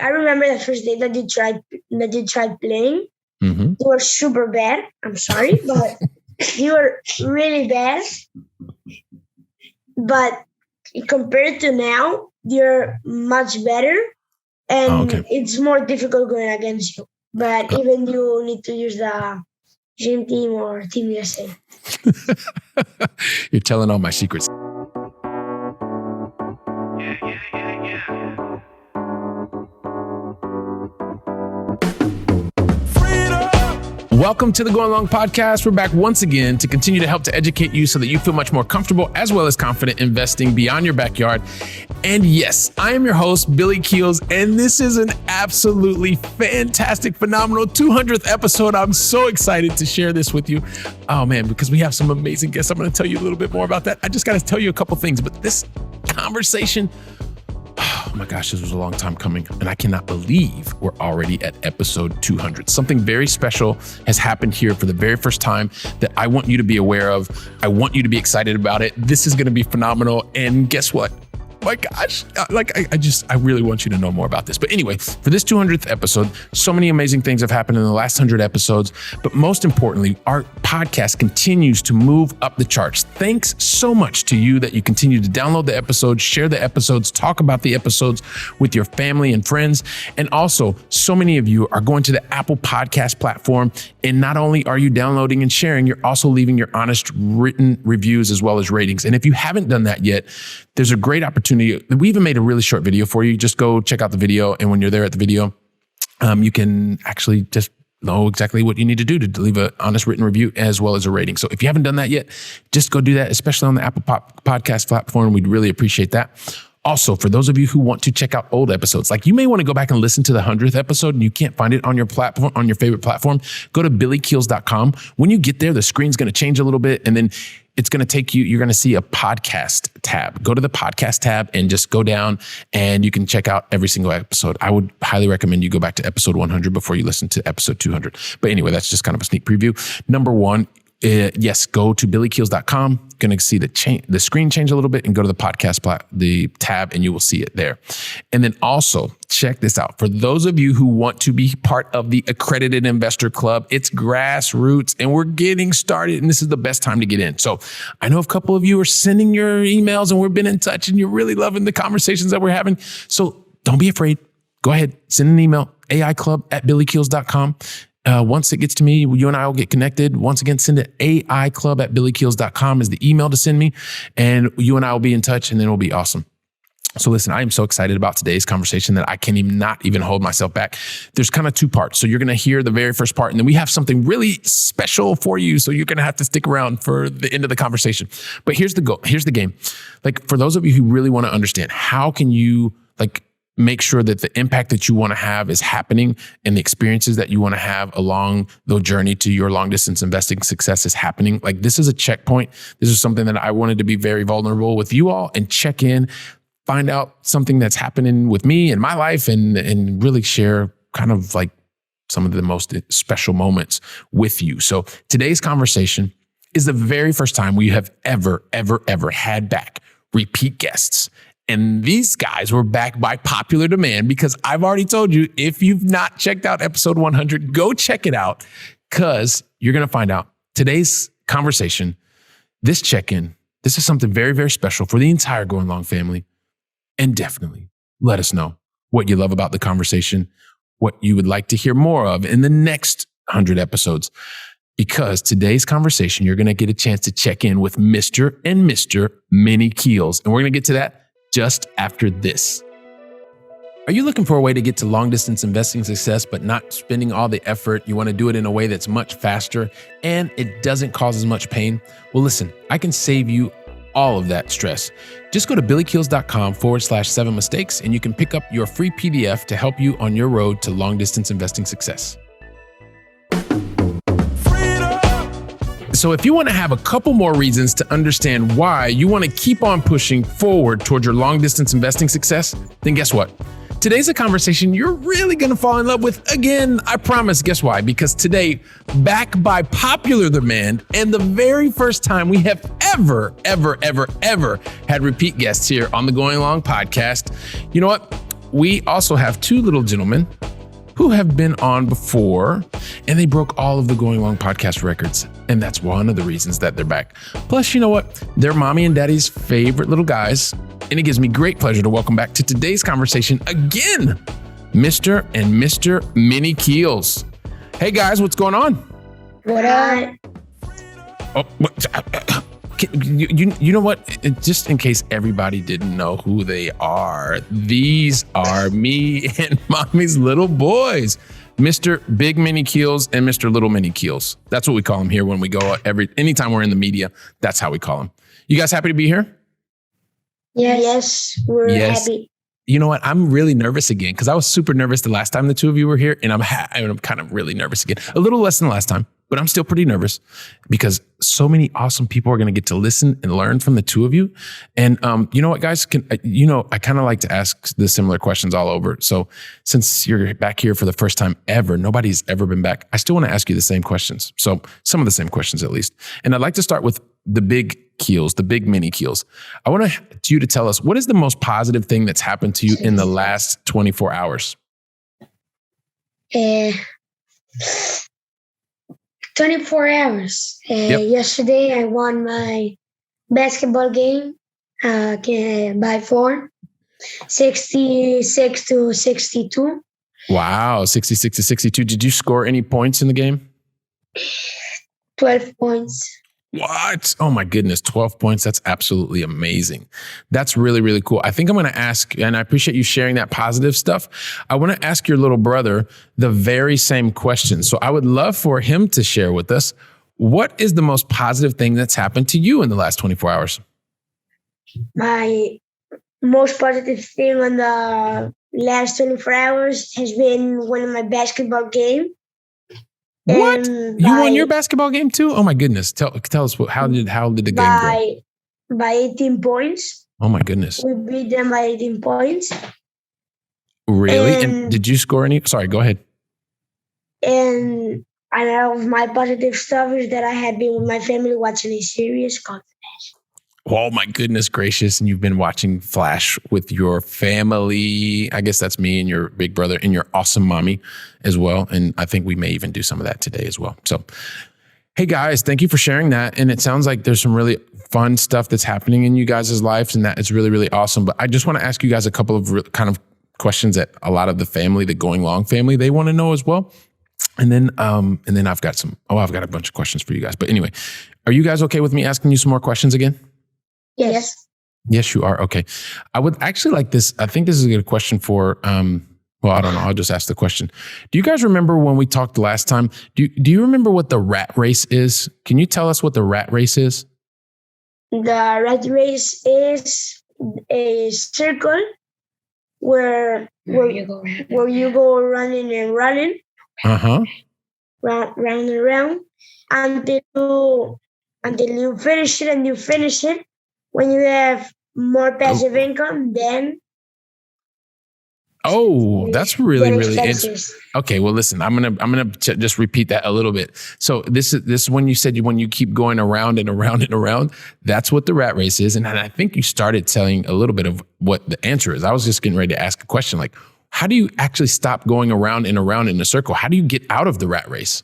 I remember the first day that you tried playing. Mm-hmm. You were super bad. I'm sorry, but you were really bad. But compared to now, you're much better. And it's more difficult going against you. But even you need to use the Dream Team or Team USA. You're telling all my secrets. Welcome to the Going Long Podcast. We're back once again to continue to help to educate you so that you feel much more comfortable as well as confident investing beyond your backyard. And yes, I am your host, Billy Keels, and this is an absolutely fantastic, phenomenal 200th episode. I'm so excited to share this with you. Oh man, because we have some amazing guests. I'm going to tell you a little bit more about that. I just got to tell you a couple things, but this conversation, oh my gosh, this was a long time coming, and I cannot believe we're already at episode 200. Something very special has happened here for the very first time that I want you to be aware of. I want you to be excited about it. This is going to be phenomenal. And guess what? My gosh, I really want you to know more about this. But anyway, for this 200th episode, so many amazing things have happened in the last 100 episodes. But most importantly, our podcast continues to move up the charts. Thanks so much to you that you continue to download the episodes, share the episodes, talk about the episodes with your family and friends. And also, so many of you are going to the Apple Podcast platform. And not only are you downloading and sharing, you're also leaving your honest written reviews as well as ratings. And if you haven't done that yet, there's a great opportunity. We even made a really short video for you. Just go check out the video. And when you're there at the video, you can actually just know exactly what you need to do to leave an honest written review as well as a rating. So if you haven't done that yet, just go do that, especially on the Apple Podcast platform. We'd really appreciate that. Also, for those of you who want to check out old episodes, like you may want to go back and listen to the 100th episode and you can't find it on your platform, on your favorite platform, go to billykeels.com. When you get there, the screen's going to change a little bit and then it's going to take you, you're going to see a podcast tab. Go to the podcast tab and just go down and you can check out every single episode. I would highly recommend you go back to episode 100 before you listen to episode 200. But anyway, that's just kind of a sneak preview. Number one, yes, go to billykeels.com. Going to see the screen change a little bit and go to the podcast the tab and you will see it there. And then also check this out. For those of you who want to be part of the Accredited Investor Club, it's grassroots and we're getting started and this is the best time to get in. So I know a couple of you are sending your emails and we've been in touch and you're really loving the conversations that we're having. So don't be afraid. Go ahead, send an email, aiclub@billykeels.com. Once it gets to me, you and I will get connected. Once again, send it aiclub@billykeels.com is the email to send me. And you and I will be in touch and then it'll be awesome. So listen, I am so excited about today's conversation that I can not even hold myself back. There's kind of two parts. So you're going to hear the very first part and then we have something really special for you. So you're going to have to stick around for the end of the conversation. But here's the goal. Here's the game. Like for those of you who really want to understand, how can you make sure that the impact that you want to have is happening and the experiences that you want to have along the journey to your long distance investing success is happening. Like this is a checkpoint. This is something that I wanted to be very vulnerable with you all and check in, find out something that's happening with me in my life and really share kind of like some of the most special moments with you. So today's conversation is the very first time we have ever had back repeat guests. And these guys were back by popular demand because I've already told you, if you've not checked out episode 100, go check it out because you're going to find out today's conversation, this check-in, this is something very, very special for the entire Going Long family. And definitely let us know what you love about the conversation, what you would like to hear more of in the next 100 episodes. Because today's conversation, you're going to get a chance to check in with Mr. and Mr. Mini Keels. And we're going to get to that just after this. Are you looking for a way to get to long distance investing success, but not spending all the effort? You want to do it in a way that's much faster and it doesn't cause as much pain? Well, listen, I can save you all of that stress. Just go to billykeels.com/7 mistakes and you can pick up your free PDF to help you on your road to long distance investing success. So if you want to have a couple more reasons to understand why you want to keep on pushing forward towards your long distance investing success, then guess what? Today's a conversation you're really going to fall in love with again. I promise. Guess why? Because today, back by popular demand and the very first time we have ever had repeat guests here on the Going Long podcast, you know what? we also have two little gentlemen who have been on before, and they broke all of the Going Long podcast records. And that's one of the reasons that they're back. Plus, you know what? They're mommy and daddy's favorite little guys. And it gives me great pleasure to welcome back to today's conversation again, Mr. and Mr. Mini Keels. Hey guys, what's going on? What up? Oh, you know what? Just in case everybody didn't know who they are, these are me and mommy's little boys, Mr. Big Mini Keels and Mr. Little Mini Keels. That's what we call them here when we go anytime we're in the media. That's how we call them. You guys happy to be here? Yes, we're happy. You know what? I'm really nervous again because I was super nervous the last time the two of you were here, and I'm kind of really nervous again. A little less than the last time, but I'm still pretty nervous because so many awesome people are going to get to listen and learn from the two of you. And you know what, guys? I kind of like to ask the similar questions all over. So since you're back here for the first time ever, nobody's ever been back, I still want to ask you the same questions. So some of the same questions at least. And I'd like to start with the big Keels, the Big Mini Keels. I want you to tell us, what is the most positive thing that's happened to you in the last 24 hours? 24 hours. Yesterday, I won my basketball game by 4, 66 to 62. Wow, 66 to 62. Did you score any points in the game? 12 points. What? Oh my goodness, 12 points. That's absolutely amazing. That's really, really cool. I think I'm going to ask, and I appreciate you sharing that positive stuff. I want to ask your little brother the very same question. So I would love for him to share with us, what is the most positive thing that's happened to you in the last 24 hours? My most positive thing in the last 24 hours has been winning my basketball game. What? You won your basketball game too? Oh my goodness. Tell us how did the game go? By 18 points. Oh my goodness. We beat them by 18 points. Really? And did you score any? Sorry, go ahead. And all of my positive stuff is that I have been with my family watching a series called Flash. Oh my goodness gracious. And you've been watching Flash with your family. I guess that's me and your big brother and your awesome mommy as well. And I think we may even do some of that today as well. So, hey guys, thank you for sharing that. And it sounds like there's some really fun stuff that's happening in you guys' lives, and that is really, really awesome. But I just want to ask you guys a couple of kind of questions that a lot of the family, the Going Long family, they want to know as well. And then I've got a bunch of questions for you guys. But anyway, are you guys okay with me asking you some more questions again? Yes. Yes, you are. Okay. I would actually like this. I think this is a good question for, well, I don't know. I'll just ask the question. Do you guys remember when we talked last time? Do you remember what the rat race is? Can you tell us what the rat race is? The rat race is a circle where you go running and running. Uh-huh. Round and around until you finish it, and you finish it. When you have more passive income, then that's really, really interesting. Okay, well, listen, I'm gonna just repeat that a little bit. So this is when you said when you keep going around and around and around, that's what the rat race is. And I think you started telling a little bit of what the answer is. I was just getting ready to ask a question like, how do you actually stop going around and around in a circle? How do you get out of the rat race?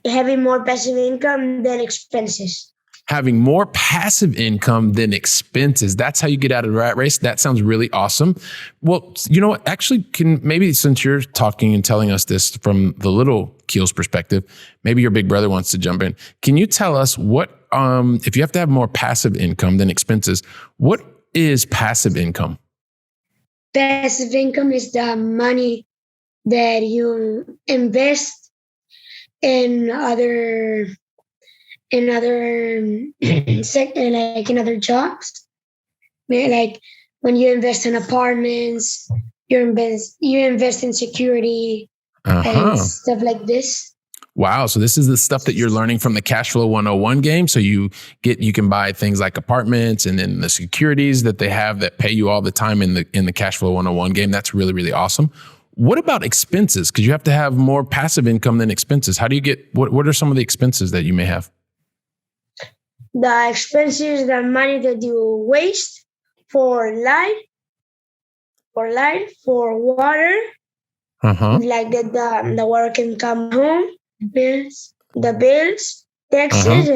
Having more passive income than expenses. Having more passive income than expenses. That's how you get out of the rat race. That sounds really awesome. Well, you know what? Actually, maybe since you're talking and telling us this from the little Keels perspective, maybe your big brother wants to jump in. Can you tell us what, if you have to have more passive income than expenses, what is passive income? Passive income is the money that you invest in other like in other jobs. Like when you invest in apartments, you invest in security and stuff like this. Wow. So this is the stuff that you're learning from the Cash Flow 101 game. So you can buy things like apartments and then the securities that they have that pay you all the time in the Cash Flow 101 game. That's really, really awesome. What about expenses? Because you have to have more passive income than expenses. How do you get, what are some of the expenses that you may have? The expenses, the money that you waste for life. for light, for water, like that the water can come home, the bills, taxes,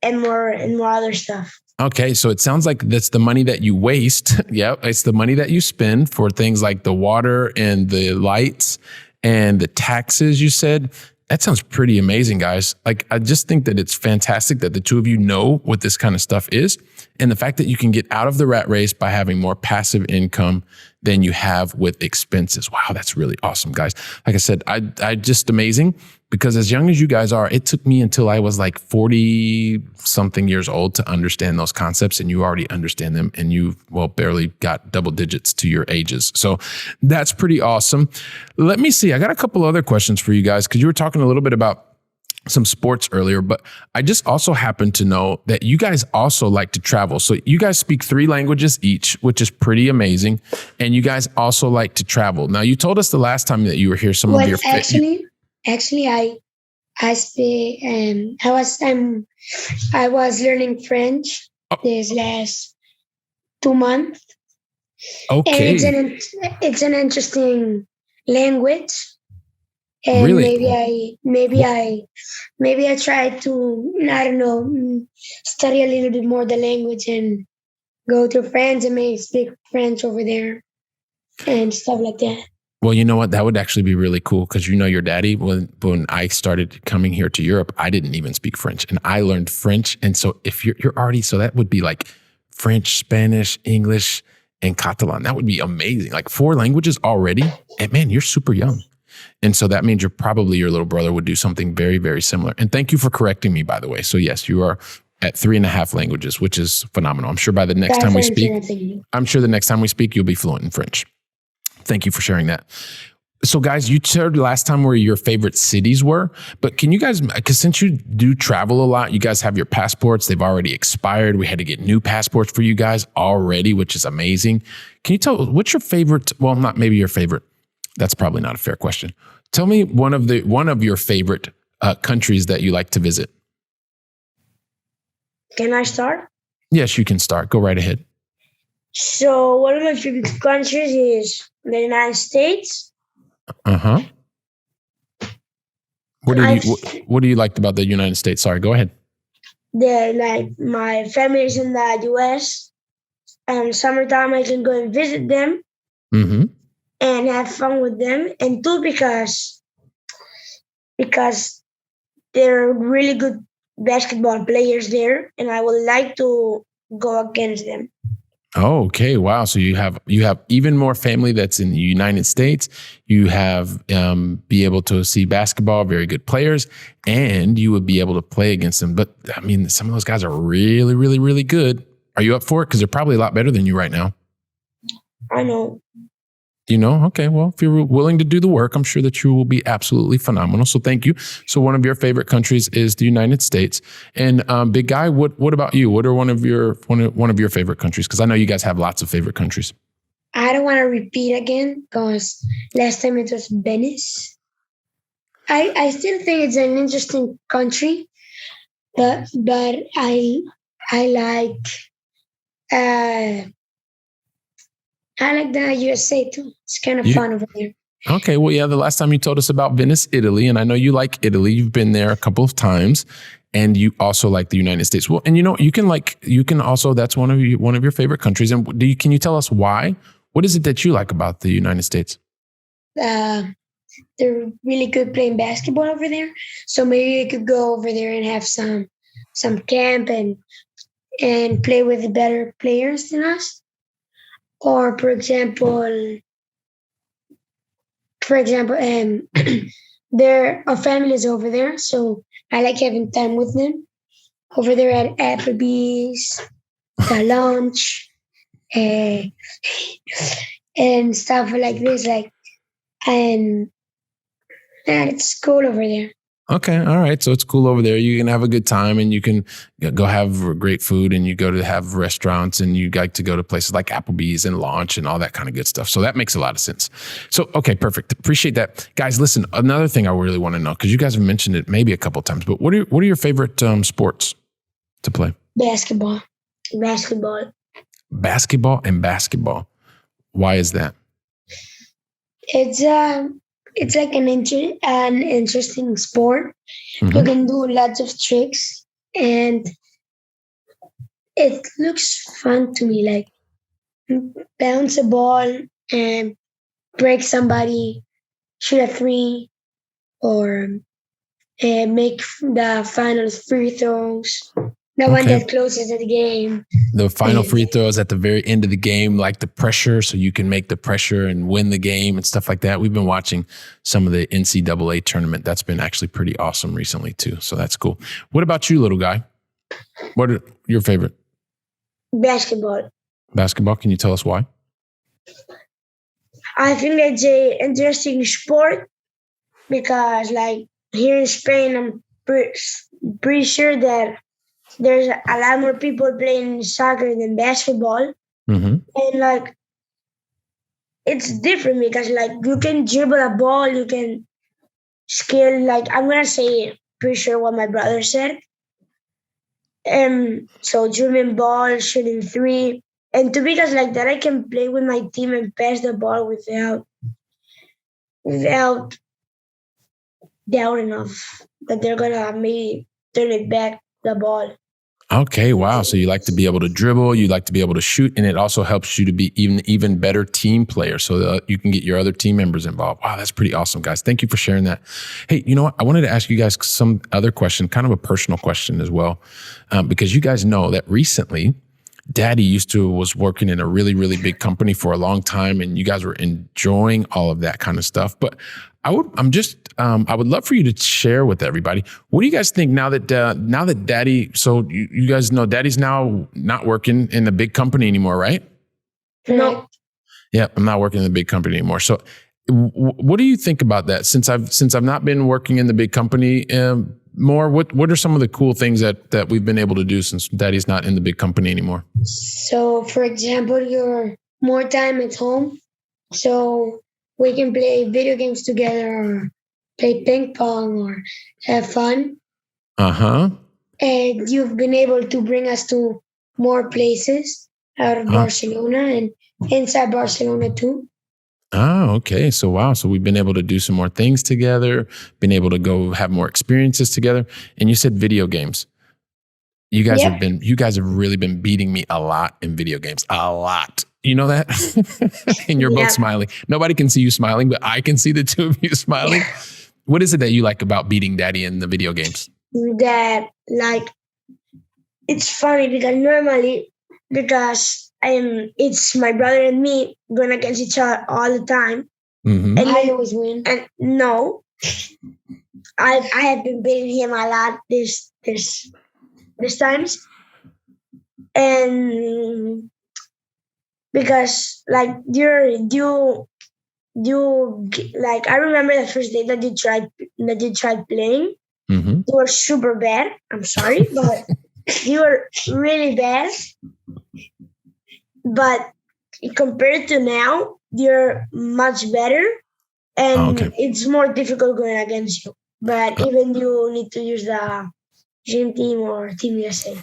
and more other stuff. Okay, so it sounds like that's the money that you waste. Yep, it's the money that you spend for things like the water and the lights and the taxes, you said. That sounds pretty amazing, guys. Like, I just think that it's fantastic that the two of you know what this kind of stuff is. And the fact that you can get out of the rat race by having more passive income than you have with expenses. Wow, that's really awesome, guys. Like I said, I just amazing, because as young as you guys are, it took me until I was like 40 something years old to understand those concepts, and you already understand them, and you barely got double digits to your ages. So that's pretty awesome. Let me see. I got a couple other questions for you guys, because you were talking a little bit about some sports earlier, but I just also happen to know that you guys also like to travel. So you guys speak 3 languages each, which is pretty amazing. And you guys also like to travel. Now, you told us the last time that you were here, some of your actually, I speak. I was learning French this last 2 months. Okay, and it's an interesting language. And really? maybe I try to, I don't know, study a little bit more the language and go to France and maybe speak French over there and stuff like that. Well, you know what? That would actually be really cool, because your daddy, when I started coming here to Europe, I didn't even speak French, and I learned French. And so if you're already, so that would be like French, Spanish, English, and Catalan. That would be amazing. Like 4 languages already. And man, you're super young. And so that means your little brother would do something very, very similar. And thank you for correcting me, by the way. So yes, you are at 3.5 languages, which is phenomenal. I'm sure by the next time we speak, you'll be fluent in French. Thank you for sharing that. So guys, you shared last time where your favorite cities were, but can you guys, because since you do travel a lot, you guys have your passports, they've already expired. We had to get new passports for you guys already, which is amazing. Can you tell what's your favorite? Well, not maybe your favorite. That's probably not a fair question. Tell me one of your favorite countries that you like to visit. Can I start? Yes, you can start. Go right ahead. So one of my favorite countries is the United States. What do you like about the United States? Sorry, go ahead. My family is in the U.S. and summertime I can go and visit them. And have fun with them, and 2, because they're really good basketball players there, and I would like to go against them. Oh, okay. Wow. So you have even more family that's in the United States. You have be able to see basketball, very good players, and you would be able to play against them. But I mean, some of those guys are really, really, really good. Are you up for it? Because they're probably a lot better than you right now. I know. You know, okay, well, if you're willing to do the work, I'm sure that you will be absolutely phenomenal. So thank you. So one of your favorite countries is the United States. And Big Guy, what about you? What are one of your favorite countries? Because I know you guys have lots of favorite countries. I don't want to repeat again, because last time it was Venice. I still think it's an interesting country, but I like the USA too. It's kind of fun over there. Okay, well, yeah, the last time you told us about Venice, Italy, and I know you like Italy. You've been there a couple of times, and you also like the United States. Well, and you can also, that's one of your favorite countries. And can you tell us why? What is it that you like about the United States? They're really good playing basketball over there. So maybe we could go over there and have some camp and play with the better players than us. Or for example, there are families over there, so I like having time with them over there at Applebee's, the lunch, and stuff like this. And it's cool over there. Okay. All right. So it's cool over there. You can have a good time, and you can go have great food, and you go to have restaurants, and you like to go to places like Applebee's and launch and all that kind of good stuff. So that makes a lot of sense. So, okay, perfect. Appreciate that. Guys, listen, another thing I really want to know, because you guys have mentioned it maybe a couple of times, but what are your favorite sports to play? Basketball. Basketball and basketball. Why is that? It's like an interesting sport. Mm-hmm. You can do lots of tricks, and it looks fun to me. Like bounce a ball and break somebody, shoot a three, or make the final free throws. The one that closes the game. The final free throws at the very end of the game, like the pressure, so you can make the pressure and win the game and stuff like that. We've been watching some of the NCAA tournament. That's been actually pretty awesome recently too. So that's cool. What about you, little guy? What are your favorite? Basketball. Basketball. Can you tell us why? I think it's a interesting sport because, like, here in Spain, I'm pretty sure that there's a lot more people playing soccer than basketball. Mm-hmm. And, like, it's different because, like, you can dribble a ball, you can skill, like, I'm going to say pretty sure what my brother said. So dribbling ball, shooting three. And to because like that, I can play with my team and pass the ball without doubting of that they're gonna maybe turn it back the ball. Okay, wow. So you like to be able to dribble, you like to be able to shoot, and it also helps you to be even better team player so that you can get your other team members involved. Wow, that's pretty awesome, guys. Thank you for sharing that. Hey, you know what? I wanted to ask you guys some other question, kind of a personal question as well, because you guys know that recently, Daddy was working in a really, really big company for a long time, and you guys were enjoying all of that kind of stuff. But I would love for you to share with everybody. What do you guys think now that Daddy? So you guys know Daddy's now not working in the big company anymore, right? No. Yeah, I'm not working in the big company anymore. So, what do you think about that? Since I've not been working in the big company more, what are some of the cool things that we've been able to do since Daddy's not in the big company anymore? So, for example, you're more time at home, so we can play video games together, or play ping pong, or have fun. Uh-huh. And you've been able to bring us to more places out of Barcelona and inside Barcelona too. Oh, okay. So, wow. So we've been able to do some more things together, been able to go have more experiences together. And you said video games. You guys have really been beating me a lot in video games. A lot. You know that? And you're both smiling. Nobody can see you smiling, but I can see the two of you smiling. What is it that you like about beating Daddy in the video games? That, like, it's funny because it's my brother and me going against each other all the time. Mm-hmm. And I always win. And no, I have been beating him a lot this times. And because like you like, I remember the first day that you tried playing. Mm-hmm. You were super bad. I'm sorry, but you were really bad. But compared to now, you're much better, and it's more difficult going against you. But even you need to use the Dream Team or Team USA.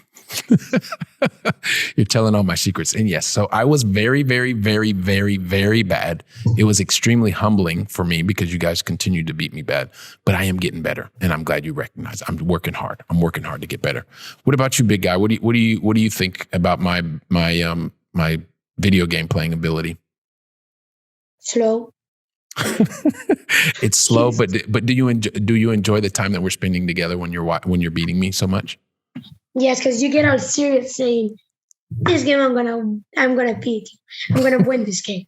You're telling all my secrets. And yes, so I was very, very, very, very, very bad. It was extremely humbling for me because you guys continued to beat me bad. But I am getting better, and I'm glad you recognize I'm working hard. I'm working hard to get better. What about you, big guy? What do you think about my video game playing ability? Slow. It's slow, but do you enjoy the time that we're spending together when you're beating me so much? Yes, because you get all serious saying, "This game I'm gonna beat you. I'm gonna win this game."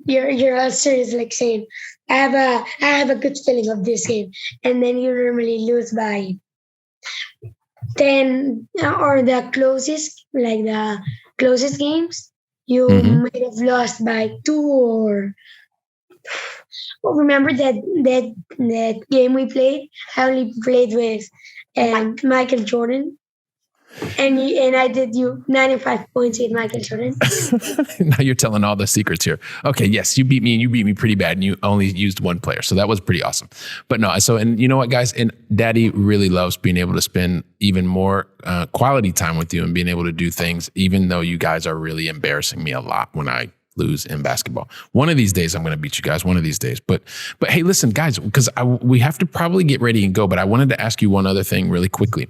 You're all serious, like saying, "I have a good feeling of this game," and then you normally lose by 10 or the closest games. You might have lost by 2 or. Well, remember that game we played? I only played with Michael Jordan. And I did you 95 points with Michael Jordan. Now you're telling all the secrets here. Okay, yes, you beat me, and you beat me pretty bad, and you only used one player. So that was pretty awesome. But no, and you know what, guys? And Daddy really loves being able to spend even more quality time with you and being able to do things, even though you guys are really embarrassing me a lot when I lose in basketball. One of these days, I'm going to beat you guys. One of these days. But hey, listen, guys, because we have to probably get ready and go. But I wanted to ask you one other thing really quickly.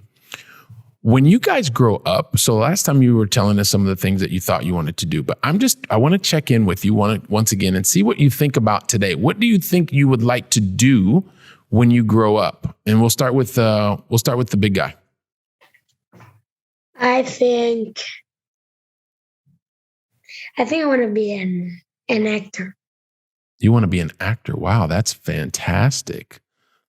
When you guys grow up, so last time you were telling us some of the things that you thought you wanted to do, but I want to check in with you once again and see what you think about today. What do you think you would like to do when you grow up? And we'll start with the big guy. I think I want to be an actor. You want to be an actor? Wow, that's fantastic.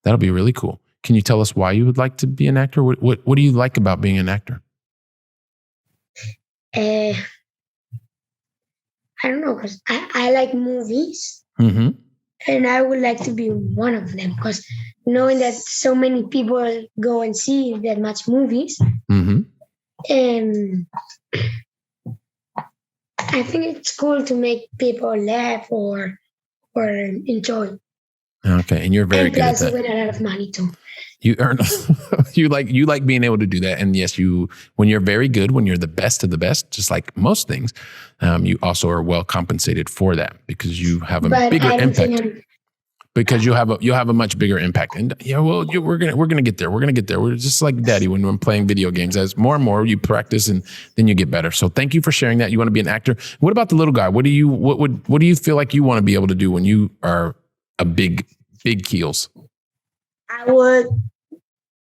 That'll be really cool. Can you tell us why you would like to be an actor? What do you like about being an actor? I don't know, because I like movies. Mm-hmm. And I would like to be one of them, because knowing that so many people go and see that much movies, mm-hmm. and I think it's cool to make people laugh or enjoy. Okay, and you're very good at that. And plus, you win a lot of money too. You earn. you like being able to do that, and yes, when you're very good, when you're the best of the best, just like most things, you also are well compensated for that because you have a bigger impact. Because you'll have a much bigger impact, and we're gonna get there. We're gonna get there. We're just like Daddy when we're playing video games. As more and more you practice, and then you get better. So thank you for sharing that. You want to be an actor. What about the little guy? What do you feel like you want to be able to do when you are a big Keels? I would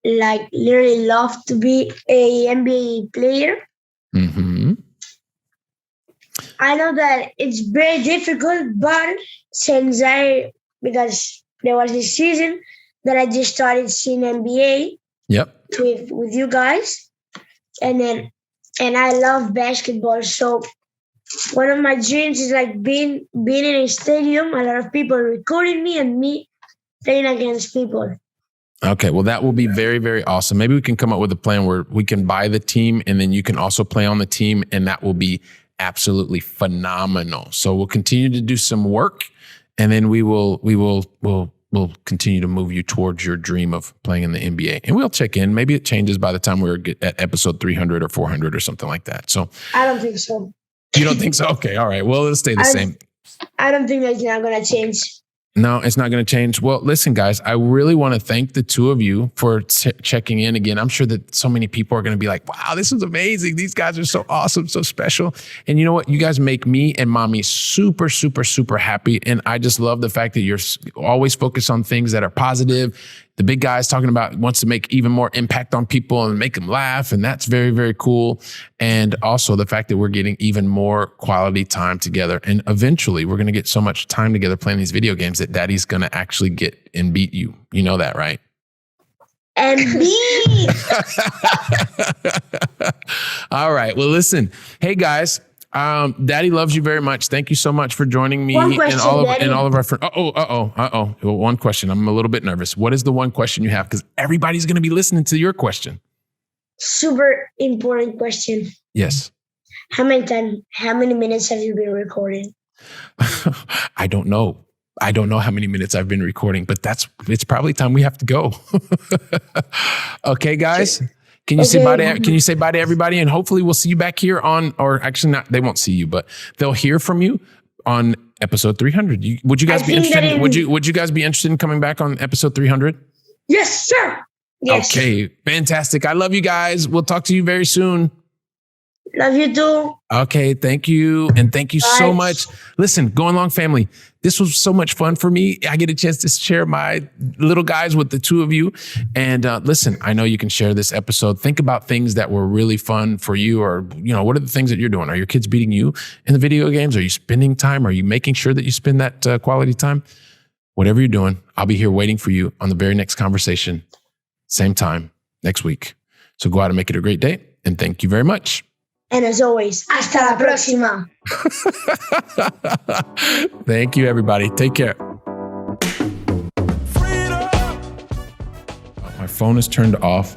literally love to be a NBA player. Mm-hmm. I know that it's very difficult, but because there was this season that I just started seeing NBA. Yep. With you guys, and I love basketball. So one of my dreams is being in a stadium, a lot of people recording me and me playing against people. Okay, well, that will be very, very awesome. Maybe we can come up with a plan where we can buy the team and then you can also play on the team, and that will be absolutely phenomenal. So we'll continue to do some work, and then we'll continue to move you towards your dream of playing in the NBA. And we'll check in. Maybe it changes by the time we're at episode 300 or 400 or something like that. So I don't think so. You don't think so? Okay, all right. Well, it'll stay the same. I don't think that's not going to change. No, it's not going to change. Well, listen, guys, I really want to thank the two of you for checking in again. I'm sure that so many people are going to be like, wow, this is amazing. These guys are so awesome, so special. And you know what? You guys make me and mommy super, super, super happy. And I just love the fact that you're always focused on things that are positive. The big guy's talking about wants to make even more impact on people and make them laugh. And that's very, very cool. And also the fact that we're getting even more quality time together. And eventually we're going to get so much time together playing these video games that Daddy's going to actually get and beat you. You know that, right? And beat. All right. Well, listen. Hey, guys. Daddy loves you very much. Thank you so much for joining me and all of our friends. Well, one question. I'm a little bit nervous. What is the one question you have? Because everybody's going to be listening to your question. Super important question. Yes. How many minutes have you been recording? I don't know. I don't know how many minutes I've been recording, but it's probably time we have to go. Okay, guys. Can you say bye to? Can you say bye to everybody? And hopefully we'll see you back here or actually not. They won't see you, but they'll hear from you on episode 300. Would you guys be interested? Would you guys be interested in coming back on episode 300? Yes, sir. Yes. Okay, fantastic. I love you guys. We'll talk to you very soon. Love you too. Okay, thank you. And thank you so much. Listen, Going Long family, this was so much fun for me. I get a chance to share my little guys with the two of you. And listen, I know you can share this episode. Think about things that were really fun for you, or, what are the things that you're doing? Are your kids beating you in the video games? Are you spending time? Are you making sure that you spend that quality time? Whatever you're doing, I'll be here waiting for you on the very next conversation. Same time next week. So go out and make it a great day. And thank you very much. And as always, hasta la próxima. Thank you, everybody. Take care. My phone is turned off.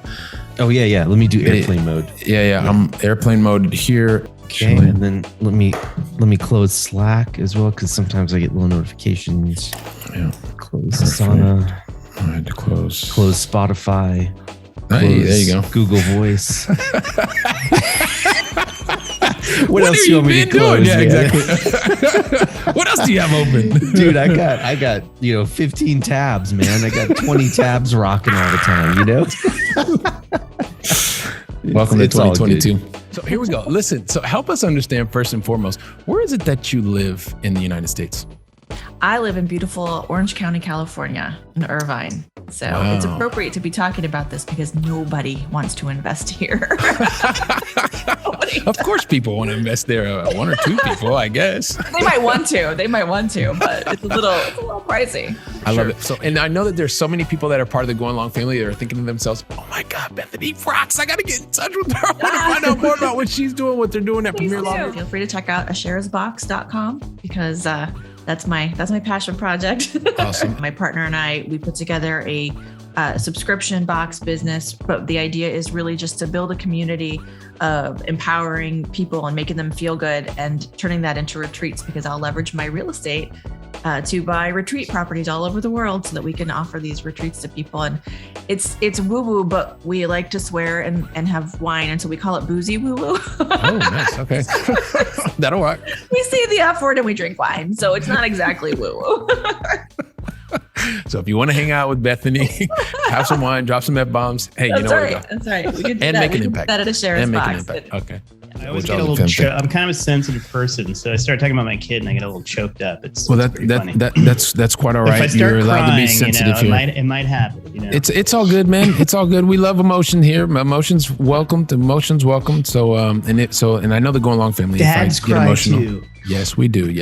Oh, yeah. Let me do airplane mode. Yeah. I'm airplane mode here. Okay, and then let me close Slack as well, because sometimes I get little notifications. Yeah. Close Asana. I had to close Spotify. Hey, there you go. Google Voice. What else do you want me to close? Yeah, man? exactly. What else do you have open? Dude, I got 15 tabs, man. I got 20 tabs rocking all the time, Welcome to 2022. So here we go. Listen, so help us understand first and foremost, where is it that you live in the United States? I live in beautiful Orange County, California, in Irvine. So It's appropriate to be talking about this because nobody wants to invest here. Of course people want to invest there. One or two people, I guess. They might want to, but it's a little pricey. I love it. So, and I know that there's so many people that are part of the Going Long family that are thinking to themselves, oh my God, Bethany rocks. I got to get in touch with her. I want to find out more about what she's doing, what they're doing at Premier Law. Feel free to check out ashersbox.com because that's my passion project. Awesome. My partner and we put together a subscription box business, but the idea is really just to build a community of empowering people and making them feel good and turning that into retreats because I'll leverage my real estate to buy retreat properties all over the world so that we can offer these retreats to people. And it's woo-woo, but we like to swear and have wine. And so we call it boozy woo-woo. Oh, nice. Okay. That'll work. We say the F word and we drink wine. So it's not exactly woo-woo. So if you want to hang out with Bethany, have some wine, drop some F-bombs. Hey, you know where to go. That's right. We can do and that. make an We can impact. put that at a shares box. Okay. I always get a little. I'm kind of a sensitive person, so I start talking about my kid and I get a little choked up. It's funny. That's quite all right. If I start You're allowed crying, to be sensitive here. it might happen. It's all good, man. It's all good. We love emotion here. Emotions welcome. Emotions welcome. So and I know the Going Long family. Dads cry emotional. too. Yes, we do.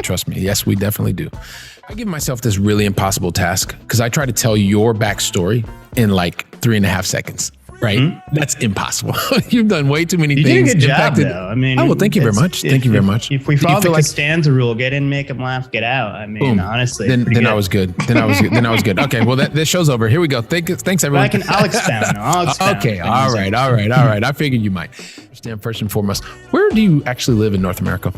Trust me. Yes, we definitely do. I give myself this really impossible task because I try to tell your backstory in like 3.5 seconds. Right? Mm-hmm. That's impossible. You've done way too many things. You did a good job, though. I mean, well, thank you very much. Thank you very much. If we follow the Costanza rule, get in, make them laugh, get out. I mean, honestly, then I was good. Then I was good. Okay, well, this show's over. Here we go. Thanks, everyone. I'll expound. Okay, all right. I figured you might. Understand first and foremost, where do you actually live in North America?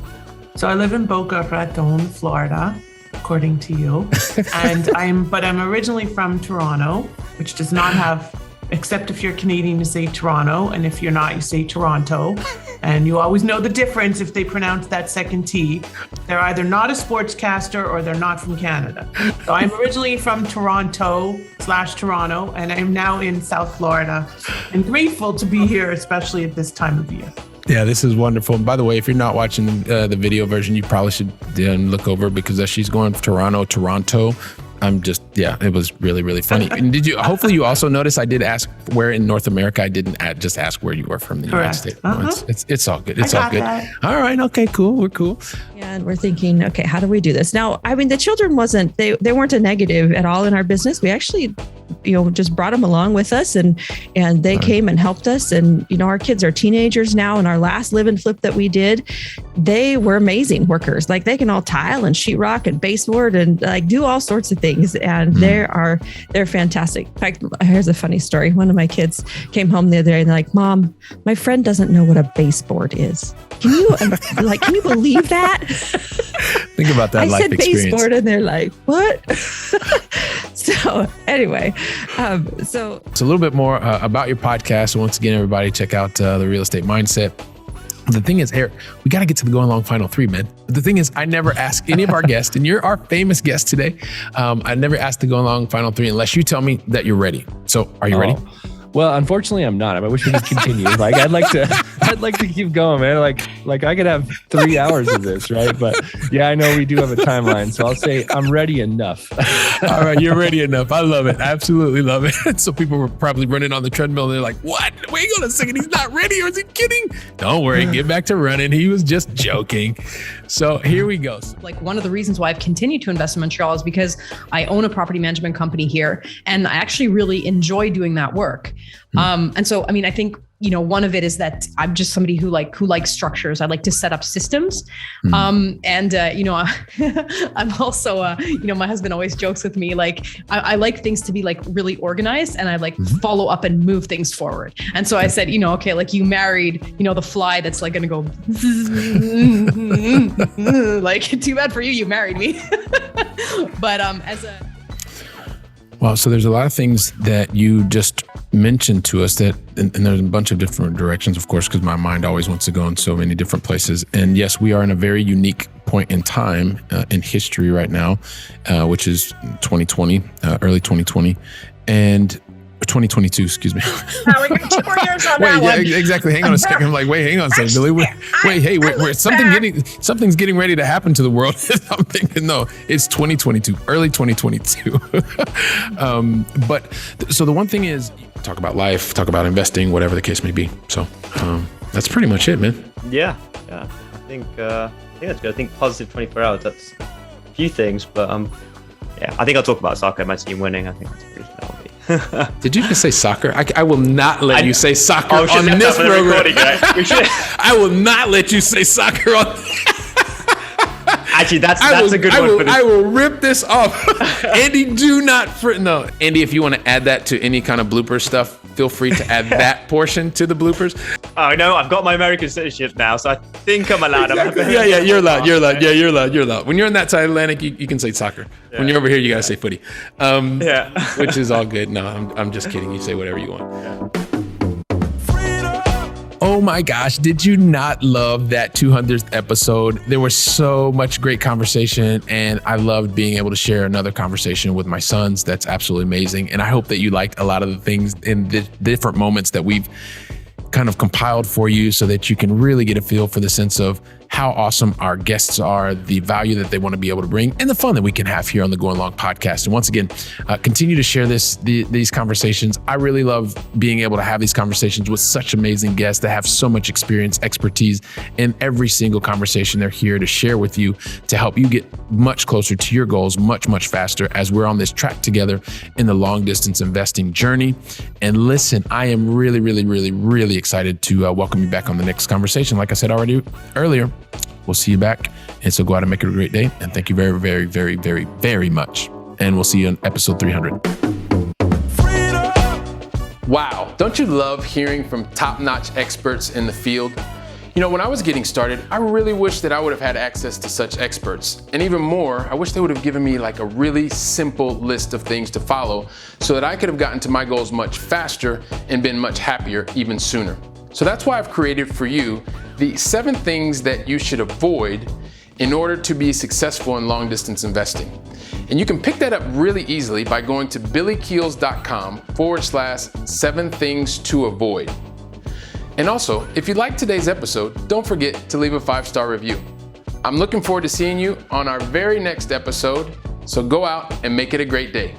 So I live in Boca Raton, Florida, according to you, and I'm originally from Toronto, which does not have. Except if you're Canadian, you say Toronto, and if you're not, you say Toronto. And you always know the difference if they pronounce that second T. They're either not a sportscaster or they're not from Canada. So I'm originally from Toronto, and I'm now in South Florida. And grateful to be here, especially at this time of year. Yeah, this is wonderful. And by the way, if you're not watching the video version, you probably should look over because as she's going Toronto. It was really, really funny. And hopefully you also notice I did ask where in North America. I didn't just ask where you were from the United States. No, it's all good. It's all good. That. All right. Okay, cool. We're cool. Yeah, and we're thinking, okay, how do we do this? Now, I mean, the children they weren't a negative at all in our business. We actually, just brought them along with us and they came and helped us. And, our kids are teenagers now. And our last live and flip that we did, they were amazing workers. Like they can all tile and sheetrock and baseboard and like do all sorts of things. And they're fantastic. In fact, here's a funny story. One of my kids came home the other day and they're like, Mom, my friend doesn't know what a baseboard is. Can you believe that? Think about that life experience. I said baseboard and they're like, what? So anyway, so it's a little bit more about your podcast. So once again, everybody check out the Real Estate Mindset. The thing is, Eric, we got to get to the Going Long final 3, man. But the thing is, I never ask any of our guests, and you're our famous guest today. I never asked the Going Long final 3 unless you tell me that you're ready. So are you ready? Well, unfortunately, I'm not. I wish we could continue. I'd like to keep going, man. Like I could have 3 hours of this, right? But yeah, I know we do have a timeline, so I'll say I'm ready enough. All right, you're ready enough. I love it. Absolutely love it. So people were probably running on the treadmill. And they're like, "What? Wait on a second. He's not ready, or is he kidding?" Don't worry. Get back to running. He was just joking. So here we go. Like one of the reasons why I've continued to invest in Montreal is because I own a property management company here, and I actually really enjoy doing that work. And so, I mean, I think, one of it is that I'm just somebody who likes structures. I like to set up systems. I'm also, my husband always jokes with me, like, I like things to be like really organized and I like follow up and move things forward. And so I said, okay, like you married, the fly that's like going to go like, too bad for you, you married me. But Wow, so there's a lot of things that you just mentioned to us that, and there's a bunch of different directions, of course, because my mind always wants to go in so many different places. And yes, we are in a very unique point in time in history right now, which is 2020, early 2020, and 2022, excuse me. We got 2 more years on that one. Exactly. Hang on a second. I'm like, wait, hang on a second, Billy. Wait, something's getting ready to happen to the world. I'm thinking, no, it's 2022, early 2022. But so the one thing is, talk about life, talk about investing, whatever the case may be. So that's pretty much it, man. Yeah. I think that's good. I think positive 24 hours. That's a few things, but I think I'll talk about soccer, my team winning. I think that's pretty healthy. Did you just say soccer? I will not let you say soccer on this program. I will not let you say soccer on. Actually, that's a good one. I will rip this off. Andy, do not. No, Andy, if you want to add that to any kind of blooper stuff, feel free to add that portion to the bloopers. Oh no, I've got my American citizenship now, so I think I'm allowed. Exactly. Yeah, you're allowed. You're allowed. When you're on that side of the Atlantic, you can say soccer. Yeah. When you're over here, you gotta say footy. Which is all good. No, I'm just kidding. You say whatever you want. Yeah. Oh my gosh, did you not love that 200th episode? There was so much great conversation, and I loved being able to share another conversation with my sons. That's absolutely amazing. And I hope that you liked a lot of the things in the different moments that we've kind of compiled for you so that you can really get a feel for the sense of how awesome our guests are, the value that they want to be able to bring, and the fun that we can have here on the Going Long podcast. And once again, continue to share these conversations. I really love being able to have these conversations with such amazing guests that have so much experience, expertise in every single conversation they're here to share with you to help you get much closer to your goals much, much faster as we're on this track together in the long distance investing journey. And listen, I am really, really, really, really excited to welcome you back on the next conversation. Like I said already earlier, we'll see you back. And so go out and make it a great day. And thank you very, very, very, very, very much. And we'll see you on episode 300. Wow. Don't you love hearing from top-notch experts in the field? You know, when I was getting started, I really wish that I would have had access to such experts. And even more, I wish they would have given me like a really simple list of things to follow so that I could have gotten to my goals much faster and been much happier even sooner. So that's why I've created for you the 7 things that you should avoid in order to be successful in long distance investing. And you can pick that up really easily by going to billykeels.com/7 things to avoid. And also, if you liked today's episode, don't forget to leave a 5-star review. I'm looking forward to seeing you on our very next episode, so go out and make it a great day.